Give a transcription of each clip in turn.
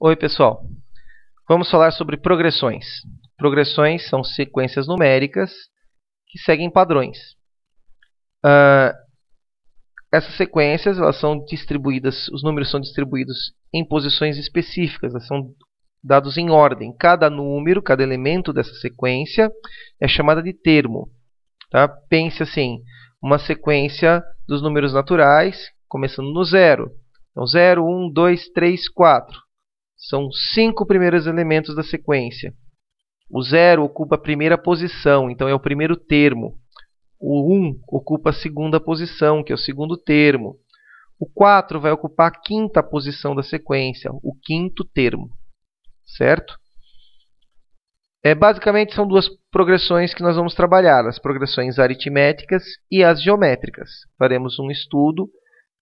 Oi, pessoal. Vamos falar sobre progressões. Progressões são sequências numéricas que seguem padrões. Essas sequências elas são distribuídas, os números são distribuídos em posições específicas, elas são dados em ordem. Cada número, cada elemento dessa sequência é chamada de termo. Tá? Pense assim, uma sequência dos números naturais, começando no zero. Então, 0, 1, 2, 3, 4. São os 5 primeiros elementos da sequência. O 0 ocupa a primeira posição, então é o primeiro termo. O 1 ocupa a segunda posição, que é o segundo termo. O 4 vai ocupar a quinta posição da sequência, o quinto termo. Certo? Basicamente, são duas progressões que nós vamos trabalhar, as progressões aritméticas e as geométricas. Faremos um estudo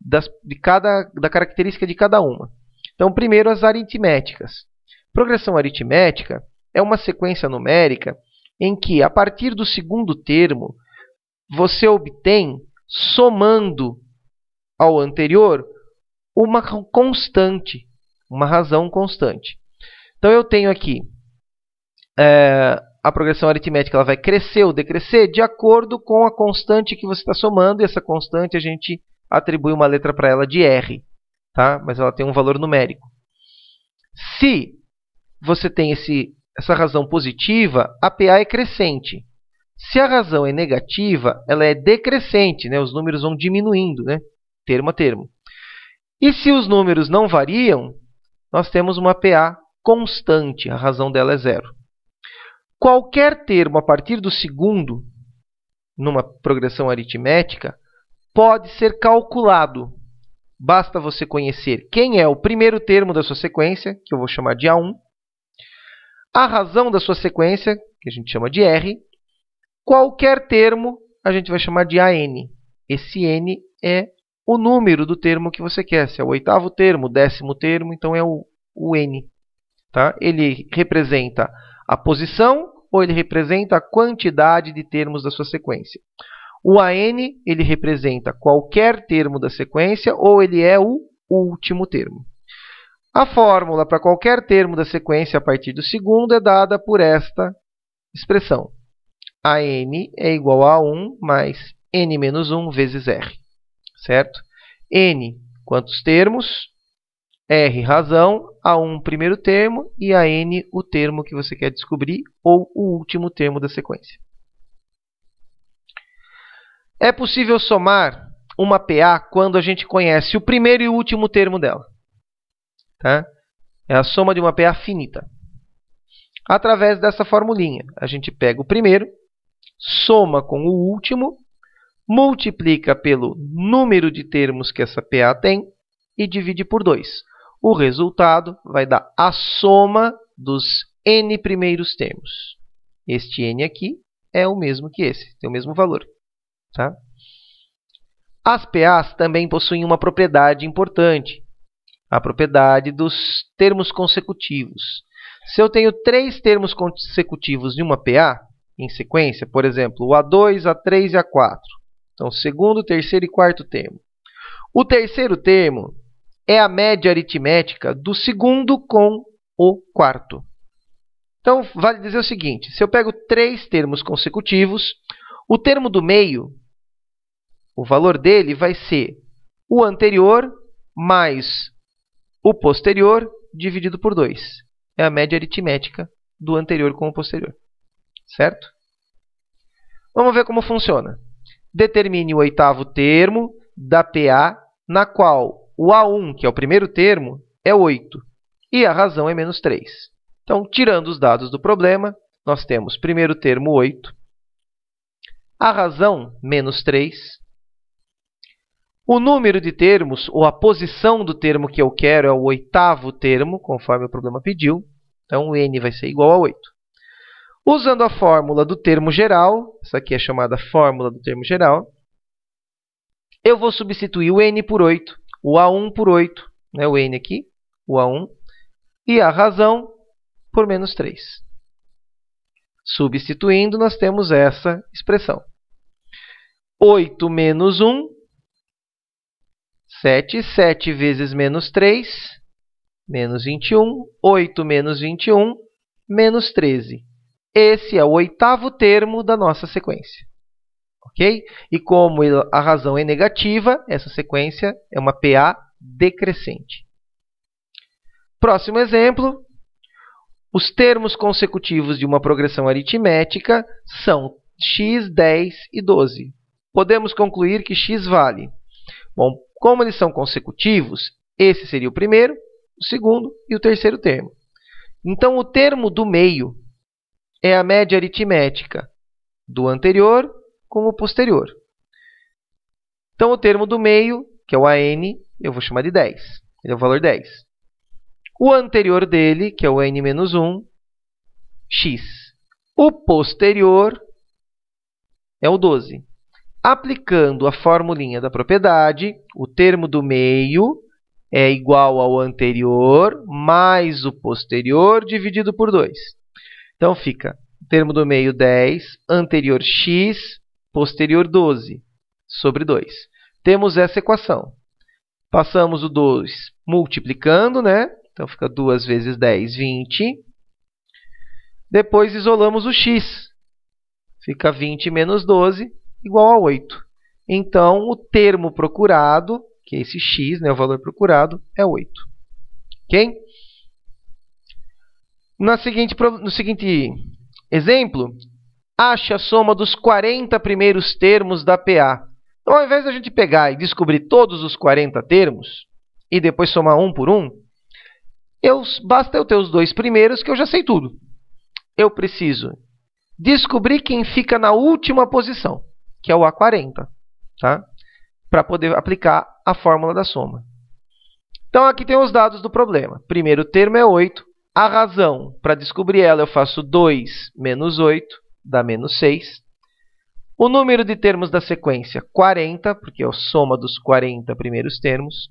da característica de cada uma. Então, primeiro, as aritméticas. Progressão aritmética é uma sequência numérica em que, a partir do segundo termo, você obtém, somando ao anterior, uma constante, uma razão constante. Então, eu tenho aqui a progressão aritmética, ela vai crescer ou decrescer de acordo com a constante que você está somando, e essa constante a gente atribui uma letra para ela de R. Tá? Mas ela tem um valor numérico. Se você tem essa razão positiva, a PA é crescente. Se a razão é negativa, ela é decrescente, né? Os números vão diminuindo, né? Termo a termo. E se os números não variam, nós temos uma PA constante, a razão dela é zero. Qualquer termo a partir do segundo, numa progressão aritmética, pode ser calculado. Basta você conhecer quem é o primeiro termo da sua sequência, que eu vou chamar de A1, a razão da sua sequência, que a gente chama de R, qualquer termo a gente vai chamar de AN. Esse N é o número do termo que você quer, se é o oitavo termo, o décimo termo, então é o N. Tá? Ele representa a posição ou ele representa a quantidade de termos da sua sequência. O AN, ele representa qualquer termo da sequência ou ele é o último termo. A fórmula para qualquer termo da sequência a partir do segundo é dada por esta expressão. AN é igual a 1 mais N menos 1 vezes R. Certo? N, quantos termos? R, razão. A1, primeiro termo. E a N, o termo que você quer descobrir ou o último termo da sequência. É possível somar uma PA quando a gente conhece o primeiro e o último termo dela. Tá? É a soma de uma PA finita. Através dessa formulinha, a gente pega o primeiro, soma com o último, multiplica pelo número de termos que essa PA tem e divide por 2. O resultado vai dar a soma dos N primeiros termos. Este N aqui é o mesmo que esse, tem o mesmo valor. Tá? As PAs também possuem uma propriedade importante, a propriedade dos termos consecutivos. Se eu tenho 3 termos consecutivos de uma PA, em sequência, por exemplo, o A2, A3 e A4. Então, segundo, terceiro e quarto termo. O terceiro termo é a média aritmética do segundo com o quarto. Então, vale dizer o seguinte, se eu pego 3 termos consecutivos, o termo do meio, o valor dele vai ser o anterior mais o posterior dividido por 2. É a média aritmética do anterior com o posterior. Certo? Vamos ver como funciona. Determine o oitavo termo da PA, na qual o A1, que é o primeiro termo, é 8. E a razão é menos 3. Então, tirando os dados do problema, nós temos primeiro termo 8. A razão, menos 3. O número de termos, ou a posição do termo que eu quero, é o oitavo termo, conforme o problema pediu. Então, o N vai ser igual a 8. Usando a fórmula do termo geral, essa aqui é chamada fórmula do termo geral, eu vou substituir o N por 8, o A1 por 8, né, o N aqui, o A1, e a razão por menos 3. Substituindo, nós temos essa expressão. 8 menos 1, 7. 7 vezes menos 3 menos 21, 8 menos 21, menos 13. Esse é o oitavo termo da nossa sequência. Ok? E como a razão é negativa, essa sequência é uma PA decrescente. Próximo exemplo. Os termos consecutivos de uma progressão aritmética são x, 10 e 12. Podemos concluir que x vale. Bom, como eles são consecutivos, esse seria o primeiro, o segundo e o terceiro termo. Então, o termo do meio é a média aritmética do anterior com o posterior. Então, o termo do meio, que é o AN, eu vou chamar de 10. Ele é o valor 10. O anterior dele, que é o n-1, x. O posterior é o 12. Aplicando a formulinha da propriedade, o termo do meio é igual ao anterior mais o posterior dividido por 2. Então, fica termo do meio 10, anterior x, posterior 12, sobre 2. Temos essa equação. Passamos o 2 multiplicando, né? Então, fica 2 vezes 10, 20. Depois, isolamos o x. Fica 20 menos 12, igual a 8. Então, o termo procurado, que é esse x, né, o valor procurado, é 8. Ok? No seguinte exemplo, ache a soma dos 40 primeiros termos da PA. Então, ao invés da gente pegar e descobrir todos os 40 termos e depois somar um por um, basta eu ter os dois primeiros que eu já sei tudo. Eu preciso descobrir quem fica na última posição, que é o A40, tá? Para poder aplicar a fórmula da soma. Então, aqui tem os dados do problema. Primeiro termo é 8. A razão, para descobrir ela, eu faço 2 menos 8, dá menos 6. O número de termos da sequência, 40, porque é a soma dos 40 primeiros termos.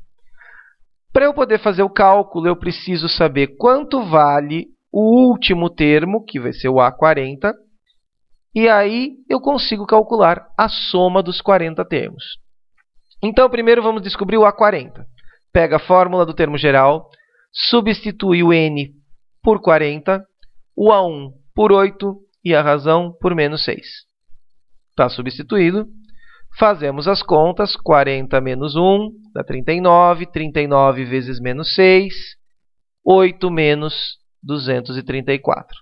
Para eu poder fazer o cálculo, eu preciso saber quanto vale o último termo, que vai ser o A40. E aí, eu consigo calcular a soma dos 40 termos. Então, primeiro vamos descobrir o A40. Pega a fórmula do termo geral, substitui o n por 40, o A1 por 8 e a razão por menos 6. Está substituído. Fazemos as contas. 40 menos 1 dá 39. 39 vezes menos 6. 8 menos 234.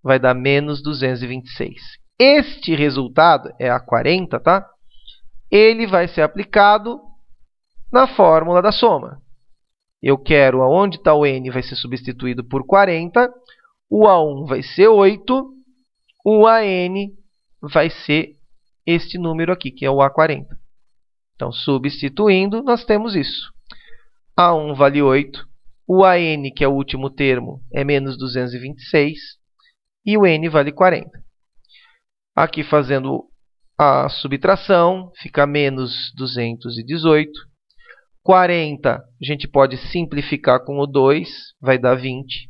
Vai dar menos 226. Este resultado é A40, tá? Ele vai ser aplicado na fórmula da soma. Eu quero aonde está o n vai ser substituído por 40, o A1 vai ser 8, o AN vai ser este número aqui, que é o A40. Então, substituindo, nós temos isso. A1 vale 8, o AN, que é o último termo, é menos 226, e o n vale 40. Aqui, fazendo a subtração, fica menos 218. 40, a gente pode simplificar com o 2, vai dar 20.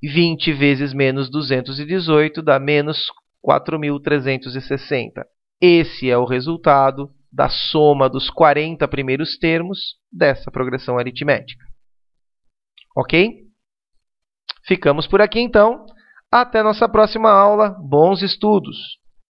20 vezes menos 218 dá menos 4.360. Esse é o resultado da soma dos 40 primeiros termos dessa progressão aritmética. Ok? Ficamos por aqui, então. Até nossa próxima aula. Bons estudos!